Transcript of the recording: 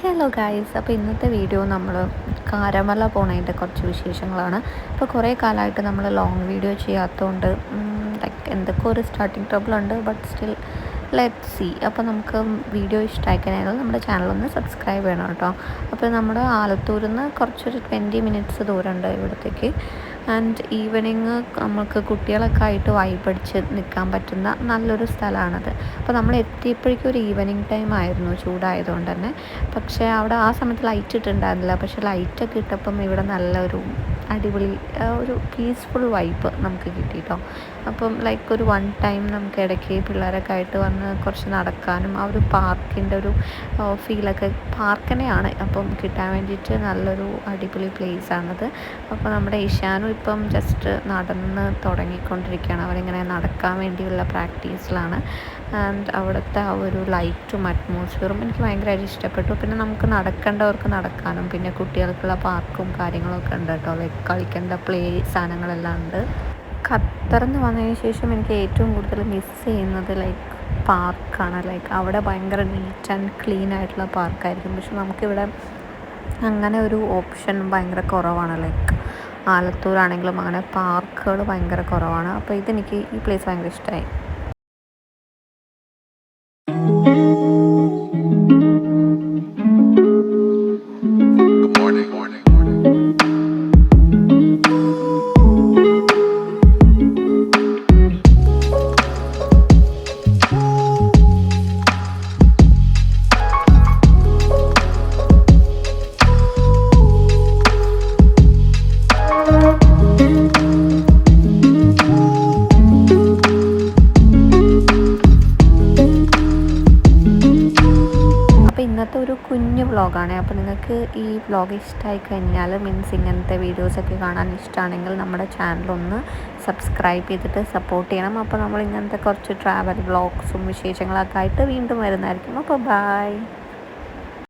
Hello guys, അപ്പോൾ ഇന്നത്തെ video നമ്മൾ കാരമല പോണതിൻ്റെ കുറച്ച് വിശേഷങ്ങളാണ്. അപ്പോൾ കുറേ കാലമായിട്ട് നമ്മൾ ലോങ് വീഡിയോ ചെയ്യാത്തതുകൊണ്ട് ലൈക്ക് എന്തൊക്കെ ഒരു സ്റ്റാർട്ടിങ് ട്രബിൾ ഉണ്ട്, ബട്ട് സ്റ്റിൽ ലെറ്റ് സി. അപ്പോൾ നമുക്ക് വീഡിയോ ഇഷ്ടമായിക്കഴിഞ്ഞാൽ നമ്മുടെ ചാനലൊന്ന് സബ്സ്ക്രൈബ് ചെയ്യണം കേട്ടോ. അപ്പോൾ നമ്മുടെ ആലത്തൂരിൽ നിന്ന് കുറച്ചൊരു 20 മിനിറ്റ്സ് ദൂരമുണ്ട് ഇവിടത്തേക്ക്. ആൻഡ് ഈവനിങ് നമുക്ക് കുട്ടികളൊക്കെ ആയിട്ട് വൈബടിച്ച് നിൽക്കാൻ പറ്റുന്ന നല്ലൊരു സ്ഥലമാണത്. അപ്പോൾ നമ്മൾ എത്തിയപ്പോഴേക്കും ഒരു ഈവനിങ് ടൈം ആയിരുന്നു, ചൂടായതുകൊണ്ട് തന്നെ. പക്ഷേ അവിടെ ആ സമയത്ത് ലൈറ്റ് ഇട്ടുണ്ടായിരുന്നില്ല. പക്ഷേ ലൈറ്റൊക്കെ ഇട്ടപ്പം ഇവിടെ നല്ലൊരു അടിപൊളി ഒരു പീസ്ഫുൾ വൈബ് നമുക്ക് കിട്ടി കേട്ടോ. അപ്പം ലൈക്ക് ഒരു വൺ ടൈം നമുക്ക് ഇടയ്ക്ക് പിള്ളേരൊക്കെ ആയിട്ട് വന്ന് കുറച്ച് നടക്കാനും ആ ഒരു പാർക്കിൻ്റെ ഒരു ഫീലൊക്കെ പാർക്ക് തന്നെയാണ് അപ്പം കിട്ടാൻ വേണ്ടിയിട്ട് നല്ലൊരു അടിപൊളി പ്ലേസാണത്. അപ്പോൾ നമ്മുടെ ഇഷാനും ഇപ്പം ജസ്റ്റ് നടന്ന് തുടങ്ങിക്കൊണ്ടിരിക്കുകയാണ്. അവരിങ്ങനെ നടക്കാൻ വേണ്ടിയുള്ള പ്രാക്ടീസിലാണ്. ആൻഡ് അവിടുത്തെ ആ ഒരു ലൈറ്റും അറ്റ്മോസ്ഫിയറും എനിക്ക് ഭയങ്കരമായിട്ട് ഇഷ്ടപ്പെട്ടു. പിന്നെ നമുക്ക് നടക്കേണ്ടവർക്ക് നടക്കാനും പിന്നെ കുട്ടികൾക്കുള്ള പാർക്കും കാര്യങ്ങളൊക്കെ ഉണ്ട് കേട്ടോ. ലൈക്ക് കളിക്കേണ്ട പ്ലേ സാധനങ്ങളെല്ലാം ഉണ്ട്. ഖത്തറിന്ന് വന്നതിന് ശേഷം എനിക്ക് ഏറ്റവും കൂടുതൽ മിസ് ചെയ്യുന്നത് ലൈക്ക് പാർക്കാണ്. ലൈക്ക് അവിടെ ഭയങ്കര നീറ്റ് ആൻഡ് ക്ലീൻ ആയിട്ടുള്ള പാർക്കായിരിക്കും. പക്ഷെ നമുക്കിവിടെ അങ്ങനെ ഒരു ഓപ്ഷൻ ഭയങ്കര കുറവാണ്. ലൈക്ക് ആലത്തൂരാണെങ്കിലും അങ്ങനെ പാർക്കുകൾ ഭയങ്കര കുറവാണ്. അപ്പോൾ ഇതെനിക്ക് ഈ പ്ലേസ് ഭയങ്കര ഇഷ്ടമായി. ഇന്നത്തെ ഒരു കുഞ്ഞു വ്ളോഗാണ്. അപ്പോൾ നിങ്ങൾക്ക് ഈ വ്ളോഗ് ഇഷ്ടമായി കഴിഞ്ഞാൽ മീൻസ് ഇങ്ങനത്തെ വീഡിയോസൊക്കെ കാണാൻ ഇഷ്ടമാണെങ്കിൽ നമ്മുടെ ചാനലൊന്ന് സബ്സ്ക്രൈബ് ചെയ്തിട്ട് സപ്പോർട്ട് ചെയ്യണം. അപ്പോൾ നമ്മൾ ഇങ്ങനത്തെ കുറച്ച് ട്രാവൽ വ്ളോഗ്സും വിശേഷങ്ങളൊക്കെ ആയിട്ട് വീണ്ടും വരുന്നതായിരിക്കും. അപ്പോൾ ബൈ.